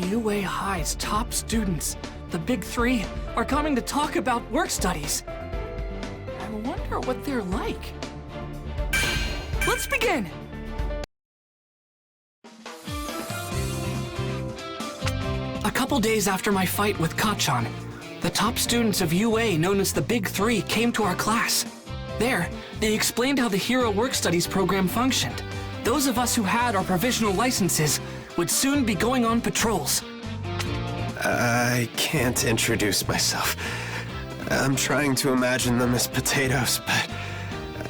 UA High's top students, the Big Three, are coming to talk about work studies. I wonder what they're like. Let's begin! A couple days after my fight with Kachan, the top students of UA, known as the Big Three, came to our class. There, they explained how the Hero Work Studies program functioned. Those of us who had our provisional licenses would soon be going on patrols. I can't introduce myself. I'm trying to imagine them as potatoes, but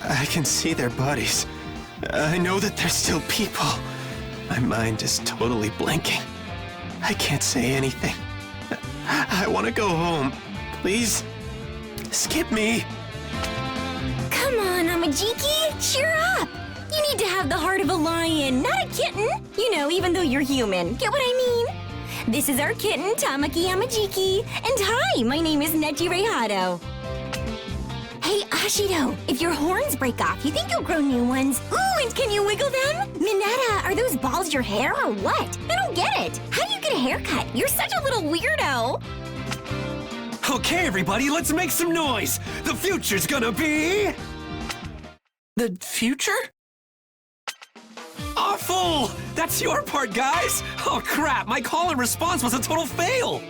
I can see their bodies. I know that they're still people. My mind is totally blanking. I can't say anything. I want to go home. Please, skip me. Come on, Amajiki, cheer up! You need to have the heart of a lion, not a kitten. You know, even though you're human. Get what I mean? This is our kitten, Tamaki Amajiki. And hi, my name is Neji Reihado. Hey, Ashido, if your horns break off, you think you'll grow new ones? Ooh, and can you wiggle them? Minetta, are those balls your hair or what? I don't get it. How do you get a haircut? You're such a little weirdo. Okay, everybody, let's make some noise. The future's gonna be... The future? awful! That's your part, guys! Oh crap, my call and response was a total fail!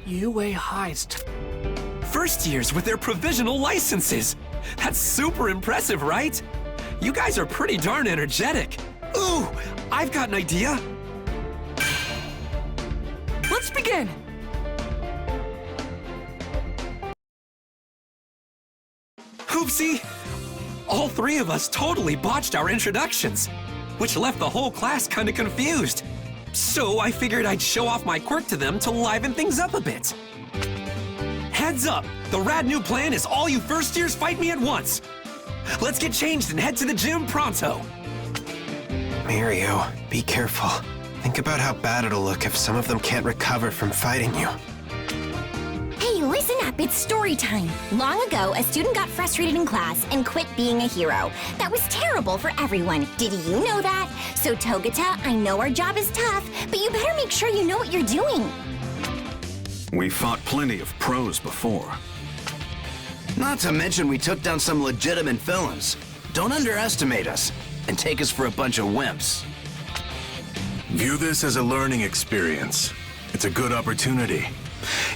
UA High's First years with their provisional licenses! That's super impressive, right? You guys are pretty darn energetic. Ooh, I've got an idea. Let's begin! Oopsie! All three of us totally botched our introductions, which left the whole class kinda confused. So I figured I'd show off my quirk to them to liven things up a bit. Heads up! The rad new plan is all you first years fight me at once! Let's get changed and head to the gym pronto! Mirio, be careful. Think about how bad it'll look if some of them can't recover from fighting you. Hey, listen up, it's story time. Long ago, a student got frustrated in class and quit being a hero. That was terrible for everyone. Did you know that? So Togata, I know our job is tough, but you better make sure you know what you're doing. We fought plenty of pros before. Not to mention we took down some legitimate villains. Don't underestimate us and take us for a bunch of wimps. View this as a learning experience. It's a good opportunity.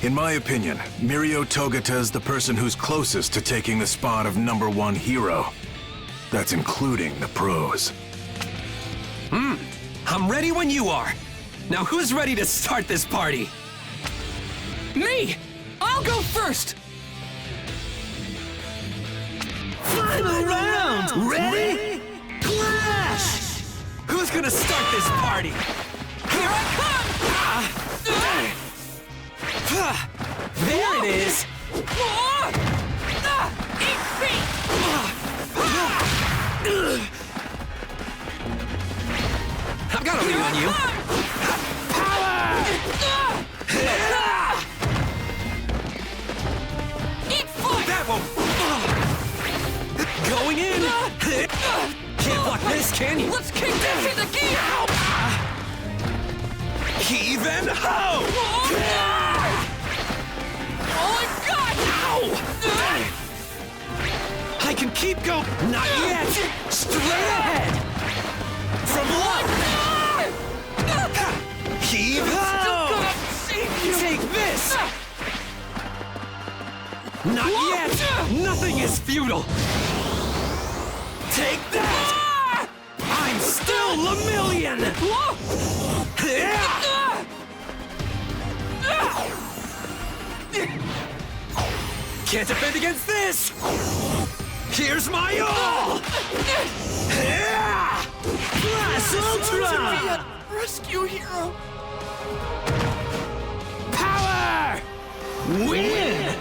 In my opinion, Mirio Togata is the person who's closest to taking the spot of #1 hero. That's including the pros. I'm ready when you are. Now who's ready to start this party? Me! I'll go first! Final round! Ready? Clash! Who's gonna start this party? Here I come! There it is! Eat me! I've got a lead on you! Power! Eat foot! That won't... Going in! Can't block this, can you? Let's kick this into gear! Heave and ho! Oh my god! Ow! I can keep going. Not yet! Straight ahead! From one! Heave ho! Take this! Not yet! Nothing is futile! Take that! I'm still Lemillion! Can't defend against this! Here's my all! Blast Ultra! Rescue hero! Power! Win!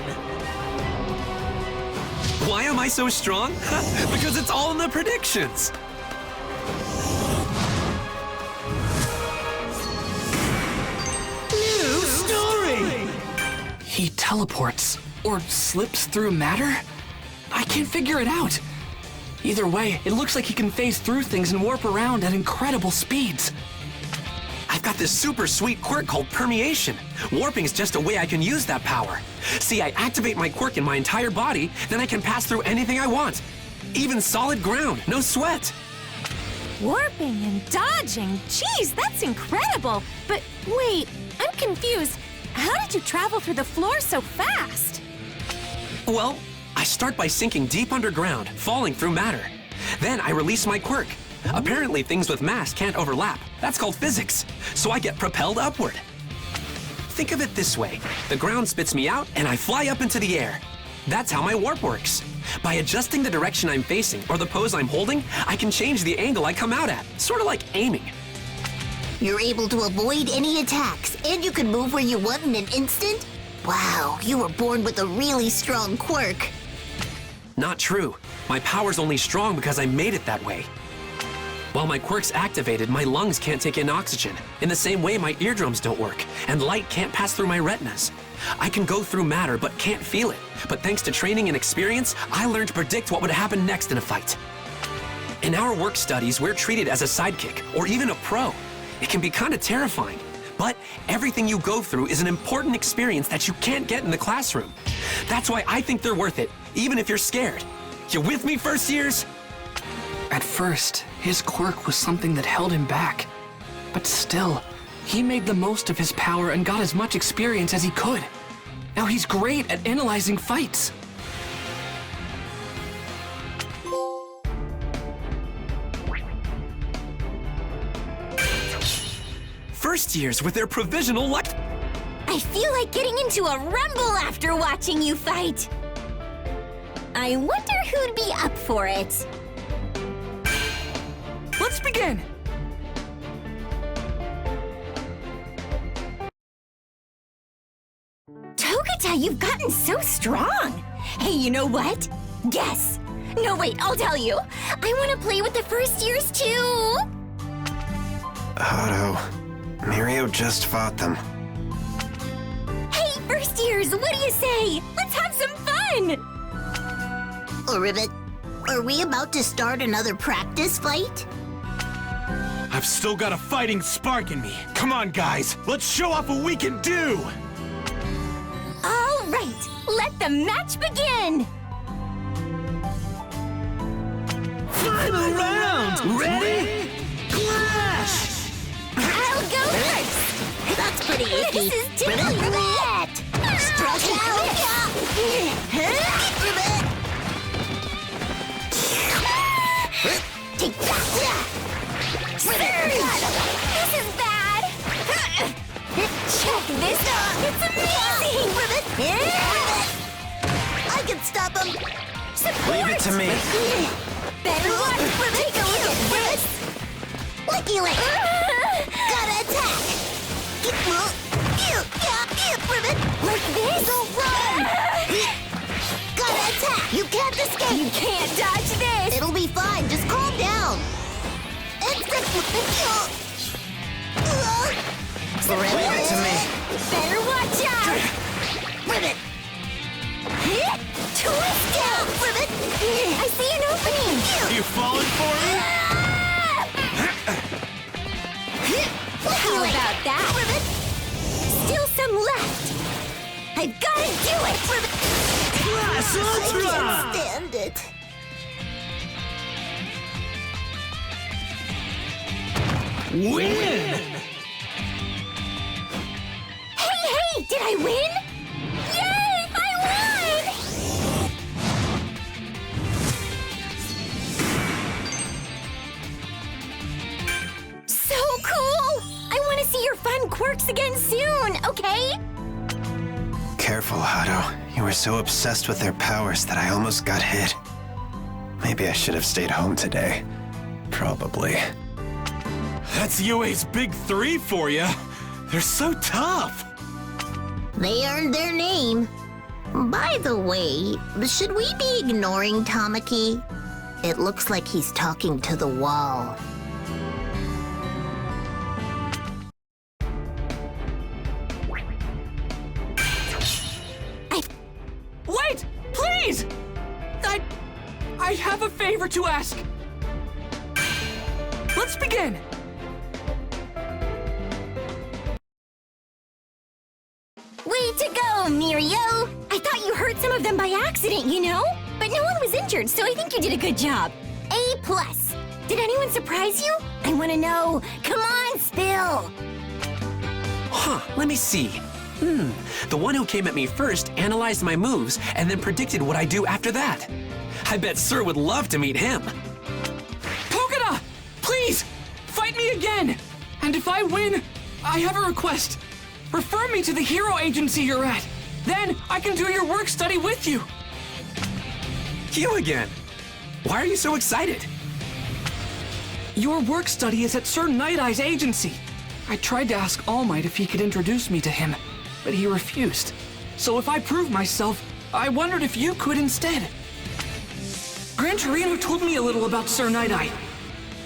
Why am I so strong? Because it's all in the predictions! New story! He teleports, or slips through matter? I can't figure it out. Either way, it looks like he can phase through things and warp around at incredible speeds. I've got this super sweet quirk called permeation. Warping is just a way I can use that power. See, I activate my quirk in my entire body, then I can pass through anything I want. Even solid ground, no sweat. Warping and dodging. Jeez, that's incredible. But wait, I'm confused. How did you travel through the floor so fast? Well, I start by sinking deep underground, falling through matter. Then I release my quirk. Apparently things with mass can't overlap. That's called physics. So I get propelled upward. Think of it this way. The ground spits me out and I fly up into the air. That's how my warp works. By adjusting the direction I'm facing or the pose I'm holding, I can change the angle I come out at. Sort of like aiming. You're able to avoid any attacks, and you can move where you want in an instant? Wow, you were born with a really strong quirk. Not true. My power's only strong because I made it that way. While my quirk's activated, my lungs can't take in oxygen. In the same way, my eardrums don't work, and light can't pass through my retinas. I can go through matter, but can't feel it. But thanks to training and experience, I learned to predict what would happen next in a fight. In our work studies, we're treated as a sidekick, or even a pro. It can be kind of terrifying. But everything you go through is an important experience that you can't get in the classroom. That's why I think they're worth it, even if you're scared. You with me, first years? At first, his quirk was something that held him back. But still, he made the most of his power and got as much experience as he could. Now he's great at analyzing fights. First years with their provisional luck. I feel like getting into a rumble after watching you fight. I wonder who'd be up for it. Let's begin! Togata, you've gotten so strong. Hey, you know what? Guess. No, wait, I'll tell you. I want to play with the first years too. Otto, Mirio just fought them. Hey, first years, what do you say? Let's have some fun. Ribbit, are we about to start another practice fight? I've still got a fighting spark in me. Come on, guys. Let's show off what we can do. All right, let the match begin. Final round. Ready? Clash! I'll go first. That's pretty icky. This is tickling me yet. Strike out! Ribbit! Take that. This is bad. Check this out. It's amazing. Ribbit! I can stop him! Support. Leave it to me. Better watch. Take a look at this. Licky lick! Gotta attack! Ribbit! Like this. Don't run! Gotta attack! You can't escape! You can't dodge this. It'll be fine, just calm down! Leave it to me. Better watch out. Ribbit! Twist out. Ribbit! I see an opening. You falling for me? How about that? Ribbit! Still some left. I've got to do it. Class I Ultra! can't stand it. Win! Hey, did I win? Yay, I won! So cool! I want to see your fun quirks again soon, okay? Careful, Otto. You were so obsessed with their powers that I almost got hit. Maybe I should have stayed home today. Probably. That's UA's big three for you. They're so tough. They earned their name. By the way, should we be ignoring Tamaki? It looks like he's talking to the wall. Wait! Please! I I have a favor to ask. Let's begin. Way to go, Mirio! I thought you hurt some of them by accident, you know? But no one was injured, so I think you did a good job. A+. Did anyone surprise you? I want to know. Come on, spill! Huh, let me see. The one who came at me first analyzed my moves and then predicted what I do after that. I bet Sir would love to meet him. Togata! Please! Fight me again! And if I win, I have a request. Refer me to the hero agency you're at. Then I can do your work study with you. You again? Why are you so excited? Your work study is at Sir Night Eye's agency. I tried to ask All Might if he could introduce me to him, but he refused. So if I prove myself, I wondered if you could instead. Gran Torino told me a little about Sir Night Eye.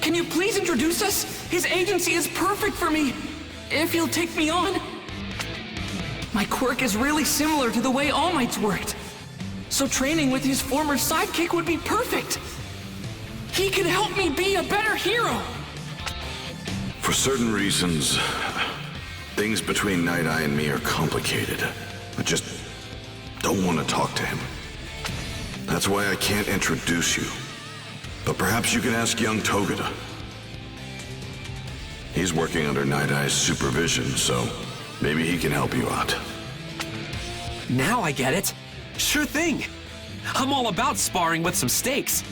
Can you please introduce us? His agency is perfect for me, if he'll take me on. My quirk is really similar to the way All Might's worked. So training with his former sidekick would be perfect. He can help me be a better hero. For certain reasons, things between Night Eye and me are complicated. I just don't want to talk to him. That's why I can't introduce you. But perhaps you can ask young Togata. He's working under Night Eye's supervision, so maybe he can help you out. Now I get it. Sure thing. I'm all about sparring with some stakes.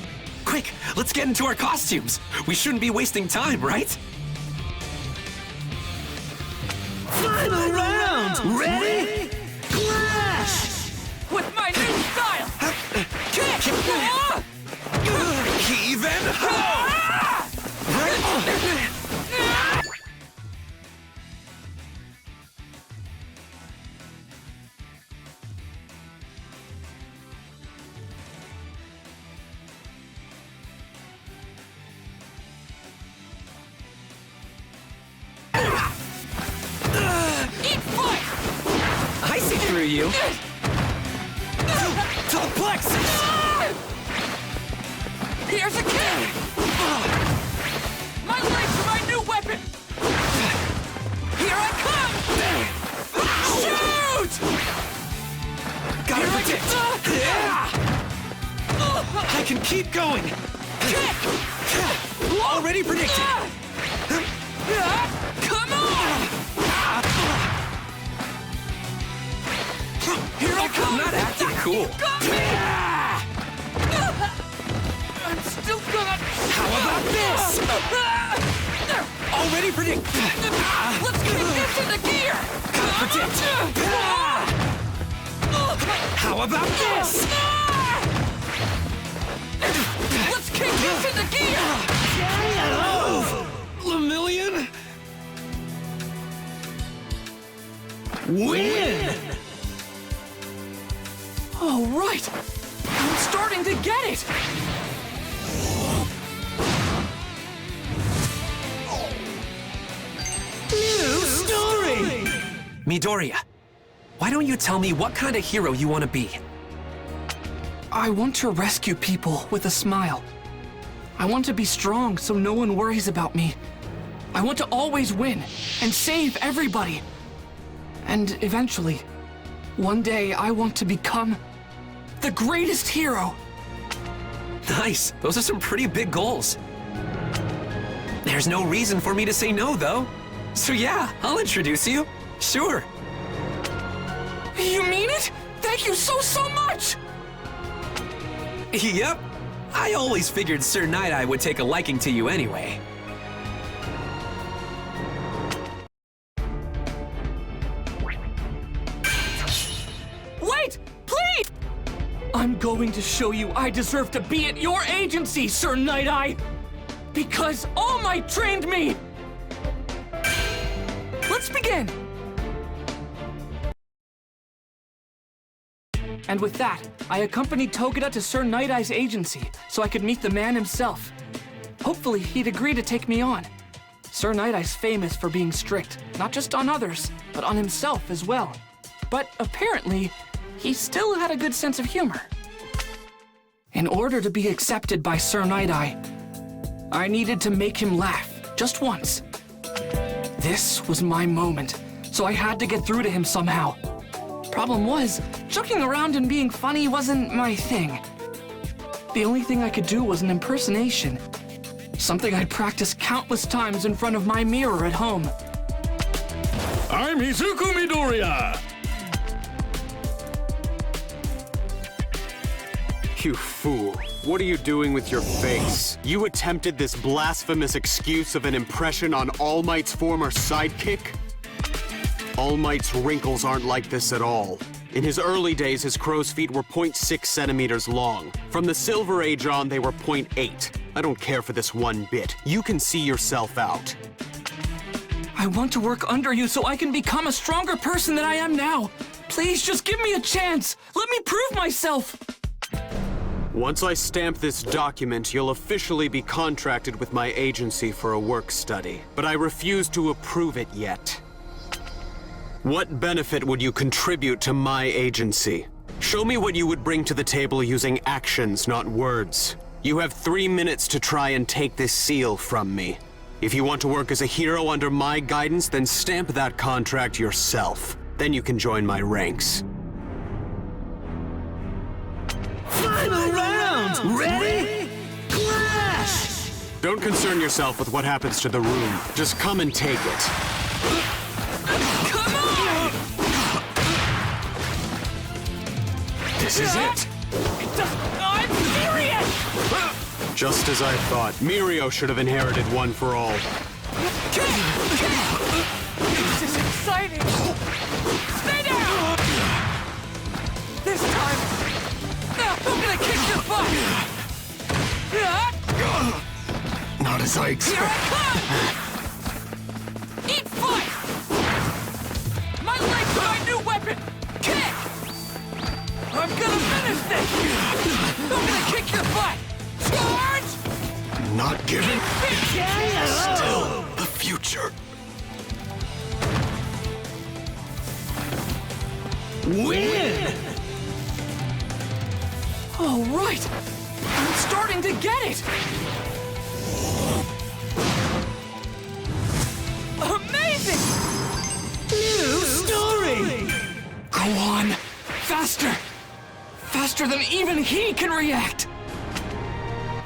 Quick, let's get into our costumes. We shouldn't be wasting time, right? Final round! Ready? Clash! With my new style! Kick! Even I see through you. To the plexus! Here's a kick! My legs are my new weapon! Here I come! Shoot! Gotta predict. I can keep going! Kick! Already predicted. Come on! Here I come! Not acting cool. I'm still gonna... How about this? Already predict. Let's kick this into gear! Predict. How about this? Let's kick this into gear! Lemillion? Win! All right! I'm starting to get it! New story! Midoriya, why don't you tell me what kind of hero you want to be? I want to rescue people with a smile. I want to be strong so no one worries about me. I want to always win and save everybody. And eventually, one day I want to become the greatest hero. Nice. Those are some pretty big goals. There's no reason for me to say no, though. So yeah, I'll introduce you. Sure. You mean it? Thank you so much! Yep. I always figured Sir Night Eye would take a liking to you anyway. Wait! Please! I'm going to show you I deserve to be at your agency, Sir Night Eye! Because All Might trained me! Let's begin! And with that, I accompanied Togata to Sir Night Eye's agency so I could meet the man himself. Hopefully, he'd agree to take me on. Sir Night Eye's famous for being strict, not just on others, but on himself as well. But apparently, he still had a good sense of humor. In order to be accepted by Sir Night-Eye, I needed to make him laugh, just once. This was my moment, so I had to get through to him somehow. Problem was, joking around and being funny wasn't my thing. The only thing I could do was an impersonation. Something I'd practiced countless times in front of my mirror at home. I'm Izuku Midoriya! You fool. What are you doing with your face? You attempted this blasphemous excuse of an impression on All Might's former sidekick? All Might's wrinkles aren't like this at all. In his early days, his crow's feet were 0.6 centimeters long. From the Silver Age on, they were 0.8. I don't care for this one bit. You can see yourself out. I want to work under you so I can become a stronger person than I am now. Please, just give me a chance. Let me prove myself. Once I stamp this document, you'll officially be contracted with my agency for a work study. But I refuse to approve it yet. What benefit would you contribute to my agency? Show me what you would bring to the table using actions, not words. You have 3 minutes to try and take this seal from me. If you want to work as a hero under my guidance, then stamp that contract yourself. Then you can join my ranks. Final round! Ready? Clash! Don't concern yourself with what happens to the room. Just come and take it. Come on! This is it! I'm serious! Just as I thought, Mirio should have inherited One for All. This is exciting! Stay down! This time, I'm gonna kick your butt! Not as I Here expected. I come! Eat fight! My legs are my new weapon! Kick! I'm gonna finish this! I'm gonna kick your butt! Charge! Not giving. Still Still the future. Win! All right! I'm starting to get it! Amazing! New story! Go on! Faster! Faster than even he can react!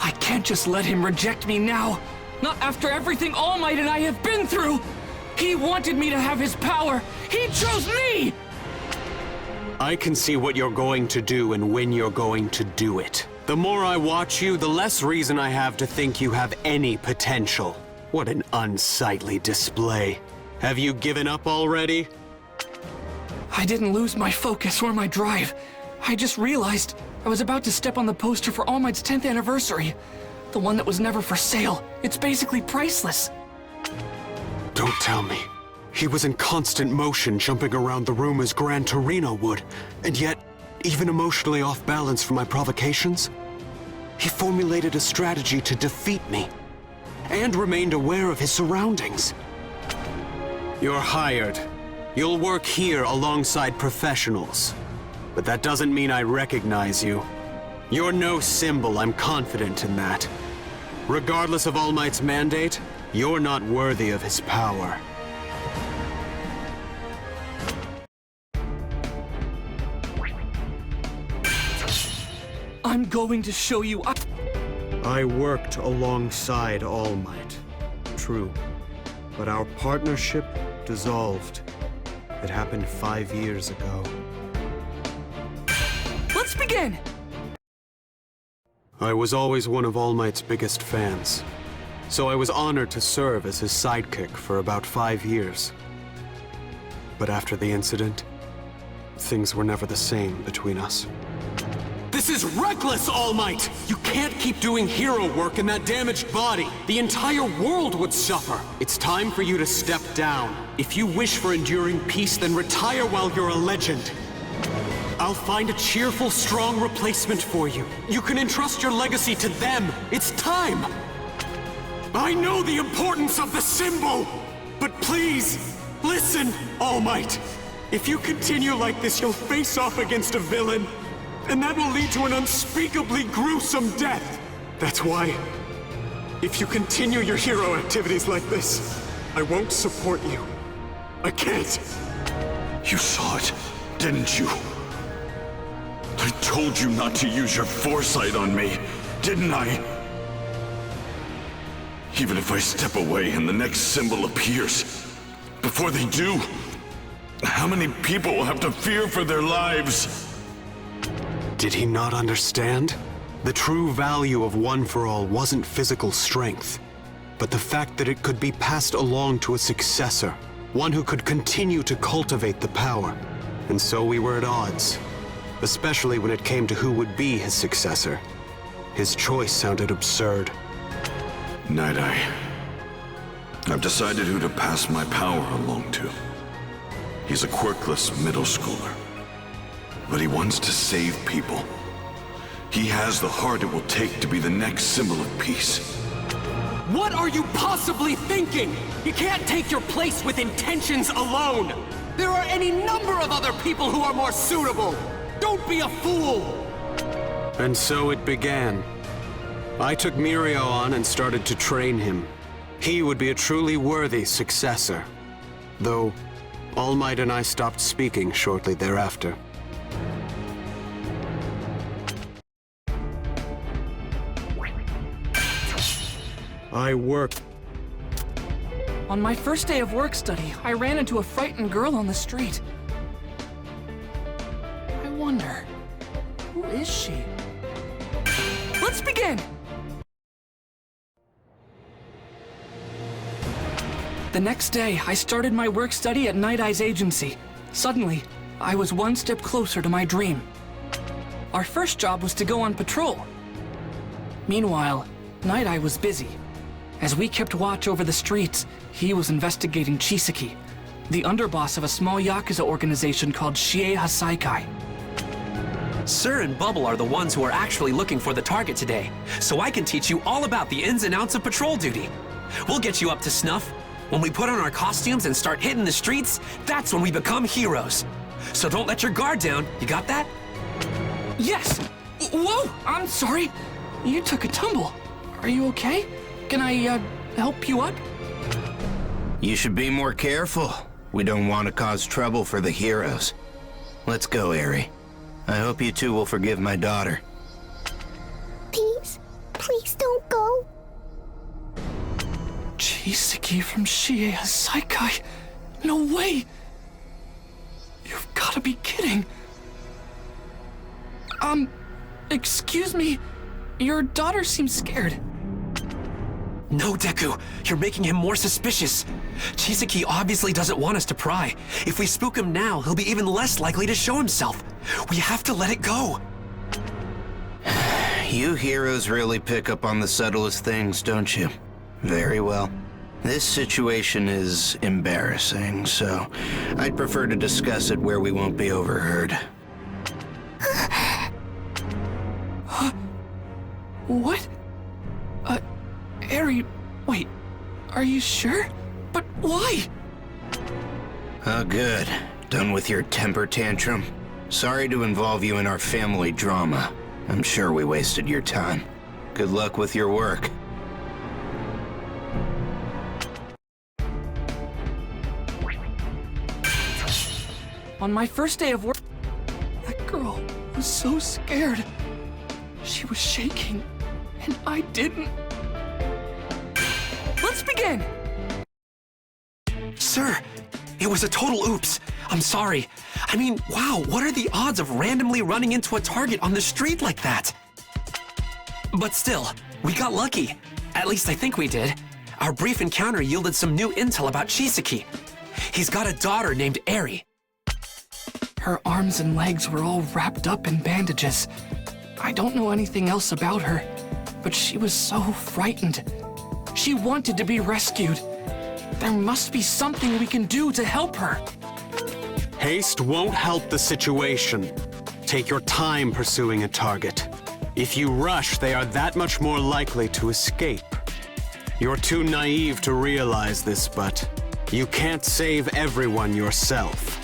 I can't just let him reject me now! Not after everything All Might and I have been through! He wanted me to have his power! He chose me! I can see what you're going to do and when you're going to do it. The more I watch you, the less reason I have to think you have any potential. What an unsightly display. Have you given up already? I didn't lose my focus or my drive. I just realized I was about to step on the poster for All Might's 10th anniversary. The one that was never for sale. It's basically priceless. Don't tell me. He was in constant motion, jumping around the room as Gran Torino would, and yet, even emotionally off balance from my provocations, he formulated a strategy to defeat me, and remained aware of his surroundings. You're hired. You'll work here alongside professionals. But that doesn't mean I recognize you. You're no symbol, I'm confident in that. Regardless of All Might's mandate, you're not worthy of his power. I'm going to show you. I worked alongside All Might. True. But our partnership dissolved. It happened 5 years ago. Let's begin! I was always one of All Might's biggest fans. So I was honored to serve as his sidekick for about 5 years. But after the incident, things were never the same between us. This is reckless, All Might! You can't keep doing hero work in that damaged body. The entire world would suffer. It's time for you to step down. If you wish for enduring peace, then retire while you're a legend. I'll find a cheerful, strong replacement for you. You can entrust your legacy to them. It's time! I know the importance of the symbol! But please, listen, All Might. If you continue like this, you'll face off against a villain. And that will lead to an unspeakably gruesome death. That's why, if you continue your hero activities like this, I won't support you. I can't. You saw it, didn't you? I told you not to use your foresight on me, didn't I? Even if I step away and the next symbol appears, before they do, how many people will have to fear for their lives? Did he not understand? The true value of One for All wasn't physical strength, but the fact that it could be passed along to a successor, one who could continue to cultivate the power. And so we were at odds, especially when it came to who would be his successor. His choice sounded absurd. Night-Eye, I've decided who to pass my power along to. He's a quirkless middle schooler, but he wants to save people. He has the heart it will take to be the next symbol of peace. What are you possibly thinking? You can't take your place with intentions alone. There are any number of other people who are more suitable. Don't be a fool. And so it began. I took Mirio on and started to train him. He would be a truly worthy successor. Though, All Might and I stopped speaking shortly thereafter. I worked. On my first day of work study, I ran into a frightened girl on the street. I wonder, who is she? Let's begin! The next day, I started my work study at Night-Eye's agency. Suddenly, I was one step closer to my dream. Our first job was to go on patrol. Meanwhile, Night-Eye was busy. As we kept watch over the streets, he was investigating Chisaki, the underboss of a small Yakuza organization called Shiei Hasaikai. Sir and Bubble are the ones who are actually looking for the target today, so I can teach you all about the ins and outs of patrol duty. We'll get you up to snuff. When we put on our costumes and start hitting the streets, that's when we become heroes. So don't let your guard down, you got that? Yes! Whoa! I'm sorry. You took a tumble. Are you okay? Can I, help you up? You should be more careful. We don't want to cause trouble for the heroes. Let's go, Eri. I hope you two will forgive my daughter. Please, please don't go. Chisaki from Shiei Hasaikai? No way! You've gotta be kidding. Excuse me. Your daughter seems scared. No, Deku, you're making him more suspicious. Chisaki obviously doesn't want us to pry. If we spook him now, he'll be even less likely to show himself. We have to let it go. You heroes really pick up on the subtlest things, don't you? Very well. This situation is embarrassing, so I'd prefer to discuss it where we won't be overheard. What? Eri, wait, are you sure? But why? Oh, good. Done with your temper tantrum? Sorry to involve you in our family drama. I'm sure we wasted your time. Good luck with your work. On my first day of work, that girl was so scared. She was shaking, and I didn't. Let's begin! Sir, it was a total oops. I'm sorry. I mean, wow, what are the odds of randomly running into a target on the street like that? But still, we got lucky. At least I think we did. Our brief encounter yielded some new intel about Chisaki. He's got a daughter named Eri. Her arms and legs were all wrapped up in bandages. I don't know anything else about her, but she was so frightened. She wanted to be rescued. There must be something we can do to help her. Haste won't help the situation. Take your time pursuing a target. If you rush, they are that much more likely to escape. You're too naive to realize this, but you can't save everyone yourself.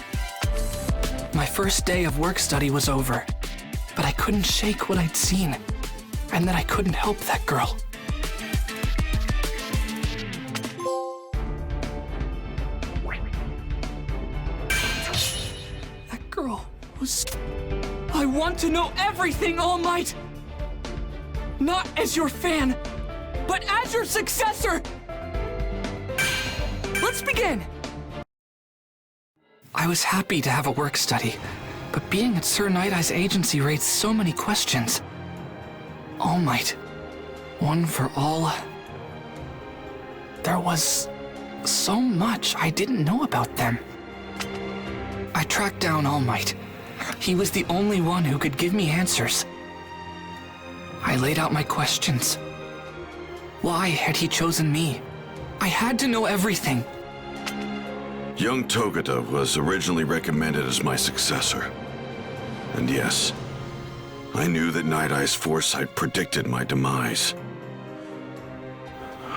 My first day of work study was over. but I couldn't shake what I'd seen, and that I couldn't help that girl. That girl was... I want to know everything, All Might! Not as your fan, but as your successor! Let's begin! I was happy to have a work study, but being at Sir Night Eye's agency raised so many questions. All Might, one for all. There was so much I didn't know about them. I tracked down All Might. He was the only one who could give me answers. I laid out my questions. Why had he chosen me? I had to know everything. Young Togata was originally recommended as my successor. And yes, I knew that Night Eye's foresight predicted my demise.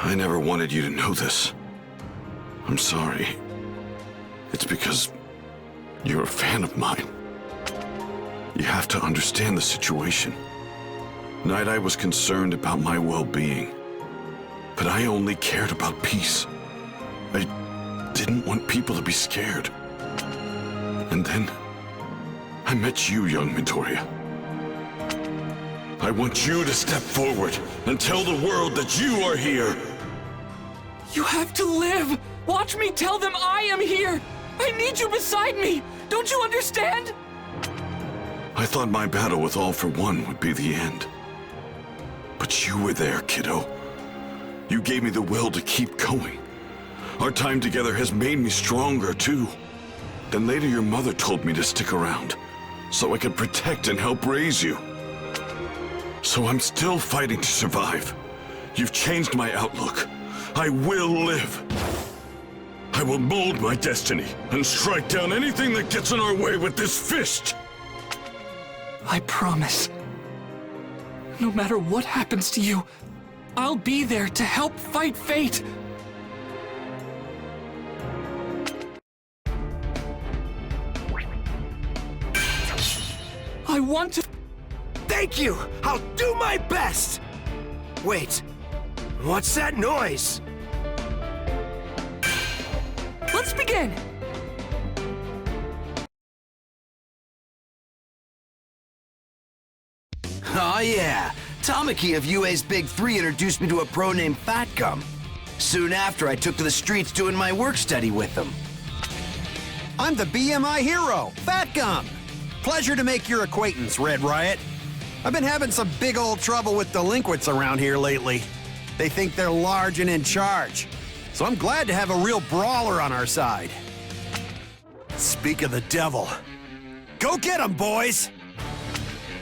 I never wanted you to know this. I'm sorry. It's because you're a fan of mine. You have to understand the situation. Night Eye was concerned about my well-being, but I only cared about peace. I didn't want people to be scared. And then I met you, young Midoriya. I want you to step forward and tell the world that you are here. You have to live! Watch me tell them I am here! I need you beside me! Don't you understand? I thought my battle with All for One would be the end. But you were there, kiddo. You gave me the will to keep going. Our time together has made me stronger, too. Then later your mother told me to stick around, so I could protect and help raise you. So I'm still fighting to survive. You've changed my outlook. I will live. I will mold my destiny and strike down anything that gets in our way with this fist. I promise. No matter what happens to you, I'll be there to help fight fate. I want to... Thank you! I'll do my best! Wait, what's that noise? Let's begin! Oh yeah, Tamaki of UA's Big 3 introduced me to a pro named Fat Gum. Soon after, I took to the streets doing my work study with them. I'm the BMI hero, Fat Gum. Pleasure to make your acquaintance, Red Riot. I've been having some big old trouble with delinquents around here lately. They think they're large and in charge. So I'm glad to have a real brawler on our side. Speak of the devil. Go get him, boys!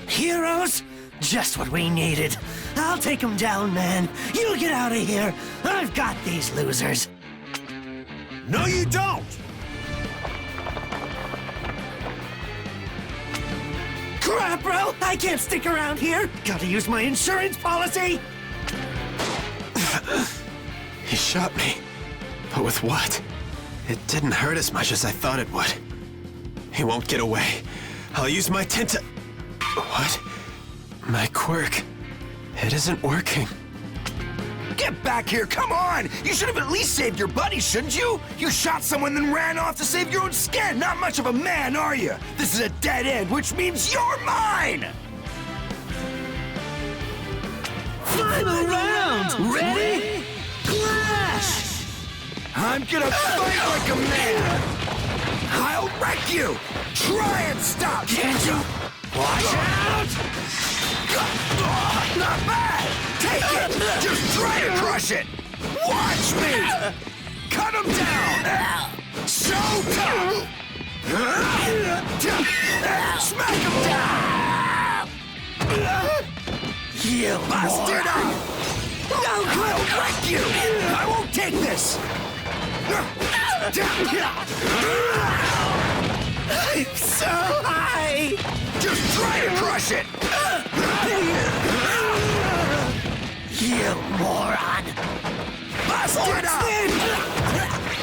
Heroes? Just what we needed. I'll take them down, man. You get out of here. I've got these losers. No, you don't! Crap, bro! I can't stick around here. Gotta use my insurance policy. He shot me. But with what? It didn't hurt as much as I thought it would. He won't get away. I'll use my tenta... What? My quirk. It isn't working. Get back here, come on! You should have at least saved your buddy, shouldn't you? You shot someone then ran off to save your own skin! Not much of a man, are you? This is a dead end, which means you're mine! Final round! Ready? Clash! I'm gonna fight like a man! I'll wreck you! Try and stop! Can't you? Watch out! Not bad! Take it! Just try to crush it! Watch me! Cut him down! So tough! Smack him down! You busted up! I'll wreck you! I won't take this! I'm so high! Just try to crush it! You moron! Busted up!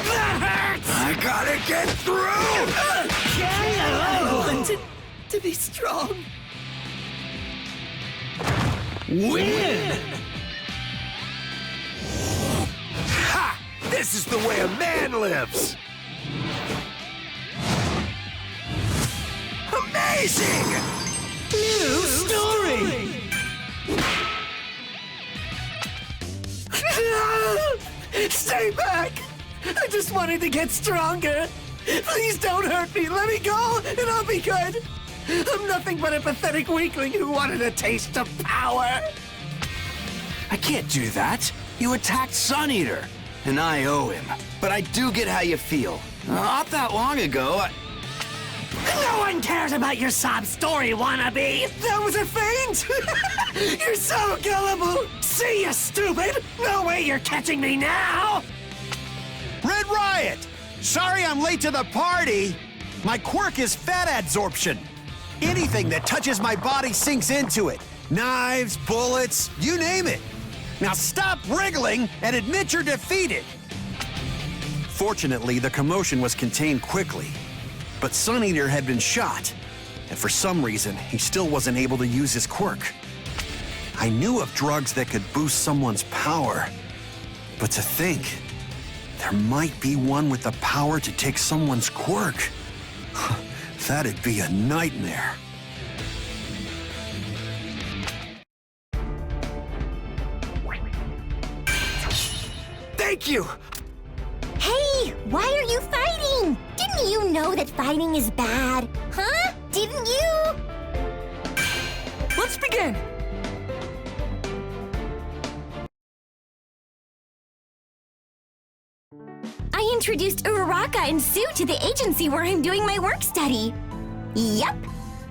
That hurts! I gotta get through! I wanted to be strong. Win! Ha! This is the way a man lives! Amazing! New story! Stay back! I just wanted to get stronger. Please don't hurt me. Let me go, and I'll be good. I'm nothing but a pathetic weakling who wanted a taste of power. I can't do that. You attacked Sun Eater, and I owe him. But I do get how you feel. Not that long ago, No one cares about your sob story, wannabe! That was a feint! You're so gullible! See ya, stupid! No way you're catching me now! Red Riot! Sorry I'm late to the party. My quirk is fat adsorption. Anything that touches my body sinks into it. Knives, bullets, you name it. Now stop wriggling and admit you're defeated. Fortunately, the commotion was contained quickly. But Sun Eater had been shot, and for some reason, he still wasn't able to use his quirk. I knew of drugs that could boost someone's power, but to think, there might be one with the power to take someone's quirk. That'd be a nightmare. thank you! Hey, why are you fighting? Didn't you know that fighting is bad? Huh? Didn't you? Let's begin! I introduced Uraraka and Sue to the agency where I'm doing my work study. Yep.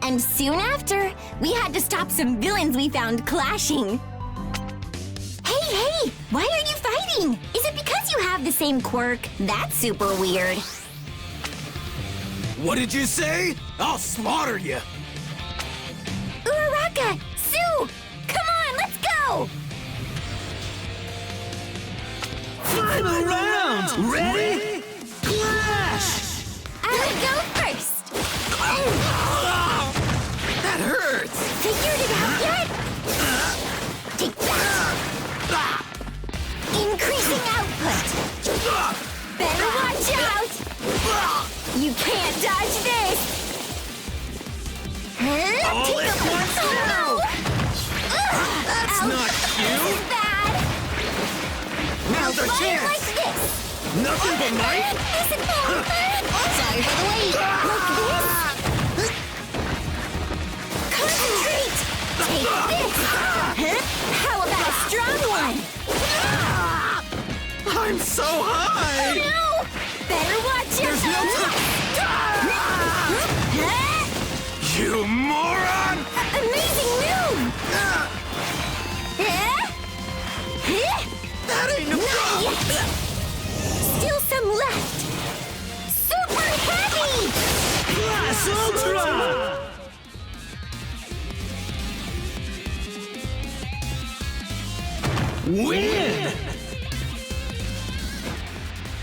And soon after, we had to stop some villains we found clashing. Hey, why are you fighting? Is it because you have the same quirk? That's super weird. What did you say? I'll slaughter you! Uraraka! Sue! Come on, let's go! Final round! Ready? Clash! I'll go first! That hurts! Figured it out yet? Take that! Increasing output! Better watch out! You can't dodge this! Huh? All at once now! That's not cute! Bad! Now's our chance! Like this! Nothing but might? Listen, sorry for the wait! Like this? Concentrate! Take this! Huh? How about a strong one? I'm so high! No! Better watch out! There's no time! You moron! Amazing move! That ain't no problem! Still some left! Super heavy! Class Ultra! Win!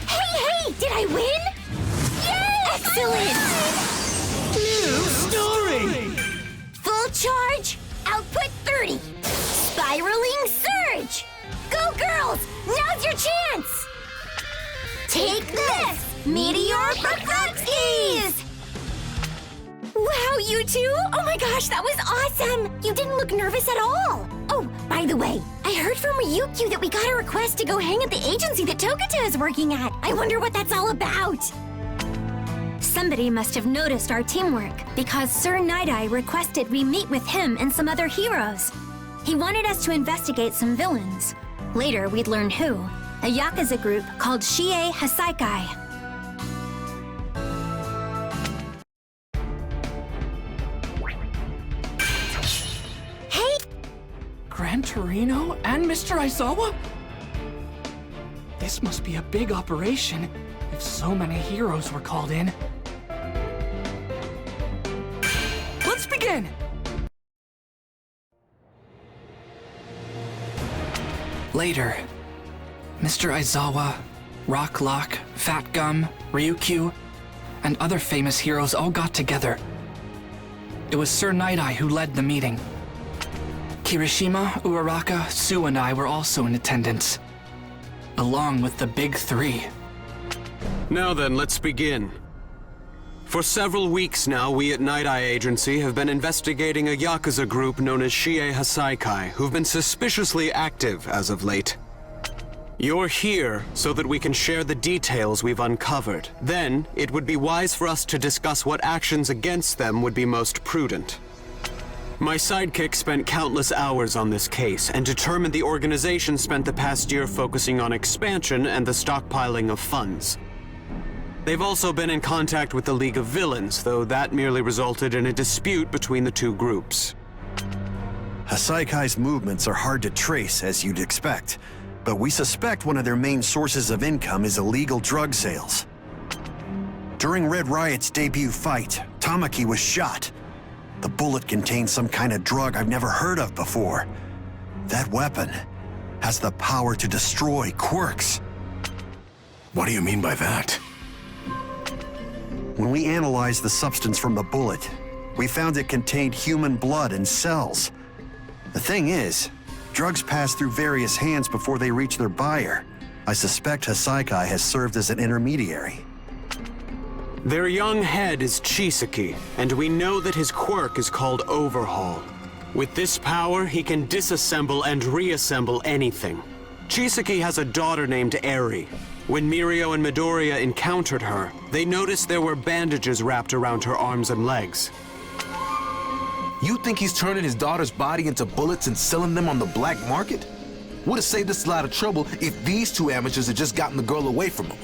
Hey, did I win? Yes! Excellent! New story! Full charge, output 30. Spiraling surge! Go girls, now's your chance! Take this! Meteor for Frogskies! Wow, you two! Oh my gosh, that was awesome! You didn't look nervous at all! Oh, by the way, I heard from Ryukyu that we got a request to go hang at the agency that Togata is working at. I wonder what that's all about. Somebody must have noticed our teamwork, because Sir Night-Eye requested we meet with him and some other heroes. He wanted us to investigate some villains. Later, we'd learn who. A Yakuza group called Shie Hasaikai. Hey! Gran Torino and Mr. Aizawa? This must be a big operation if so many heroes were called in. Let's begin! Later, Mr. Aizawa, Rock Lock, Fat Gum, Ryukyu, and other famous heroes all got together. It was Sir Night-Eye who led the meeting. Kirishima, Uraraka, Sue, and I were also in attendance, along with the Big Three. Now then, let's begin. For several weeks now, we at Night Eye Agency have been investigating a Yakuza group known as Shie Hasaikai, who've been suspiciously active as of late. You're here so that we can share the details we've uncovered. Then, it would be wise for us to discuss what actions against them would be most prudent. My sidekick spent countless hours on this case and determined the organization spent the past year focusing on expansion and the stockpiling of funds. They've also been in contact with the League of Villains, though that merely resulted in a dispute between the two groups. Hasaikai's movements are hard to trace, as you'd expect, but we suspect one of their main sources of income is illegal drug sales. During Red Riot's debut fight, Tamaki was shot. The bullet contained some kind of drug I've never heard of before. That weapon has the power to destroy quirks. What do you mean by that? When we analyzed the substance from the bullet, we found it contained human blood and cells. The thing is, drugs pass through various hands before they reach their buyer. I suspect Hasaikai has served as an intermediary. Their young head is Chisaki, and we know that his quirk is called Overhaul. With this power, he can disassemble and reassemble anything. Chisaki has a daughter named Eri. When Mirio and Midoriya encountered her, they noticed there were bandages wrapped around her arms and legs. You think he's turning his daughter's body into bullets and selling them on the black market? Would have saved us a lot of trouble if these two amateurs had just gotten the girl away from him.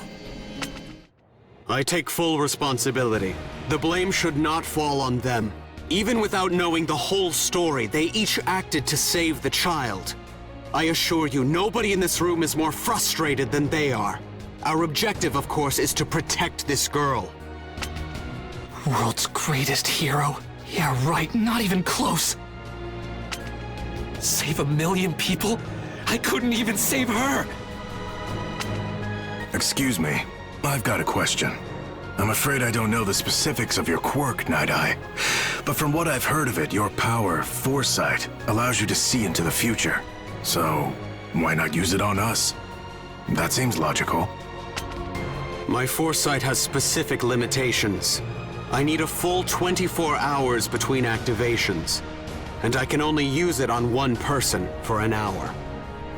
I take full responsibility. The blame should not fall on them. Even without knowing the whole story, they each acted to save the child. I assure you, nobody in this room is more frustrated than they are. Our objective, of course, is to protect this girl. World's greatest hero. Yeah, right, not even close. Save 1 million people? I couldn't even save her! Excuse me, I've got a question. I'm afraid I don't know the specifics of your quirk, Night Eye. But from what I've heard of it, your power, foresight, allows you to see into the future. So, why not use it on us? That seems logical. My foresight has specific limitations. I need a full 24 hours between activations, and I can only use it on one person for an hour.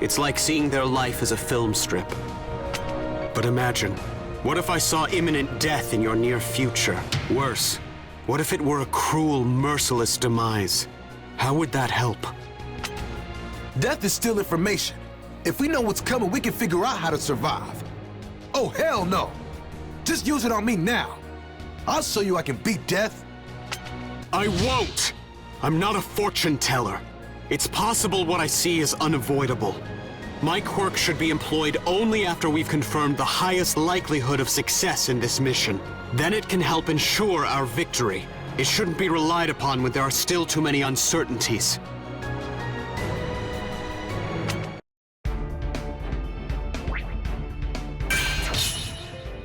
It's like seeing their life as a film strip. But imagine, what if I saw imminent death in your near future? Worse, what if it were a cruel, merciless demise? How would that help? Death is still information. If we know what's coming, we can figure out how to survive. Oh, hell no. Just use it on me now. I'll show you I can beat death. I won't! I'm not a fortune teller. It's possible what I see is unavoidable. My quirk should be employed only after we've confirmed the highest likelihood of success in this mission. Then it can help ensure our victory. It shouldn't be relied upon when there are still too many uncertainties.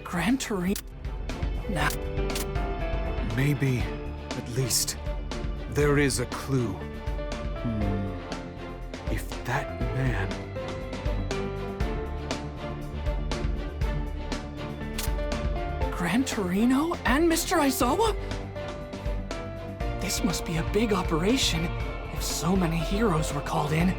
Gran Torino. Nah. Maybe, at least, there is a clue. If that man... Gran Torino and Mr. Aizawa? This must be a big operation if so many heroes were called in.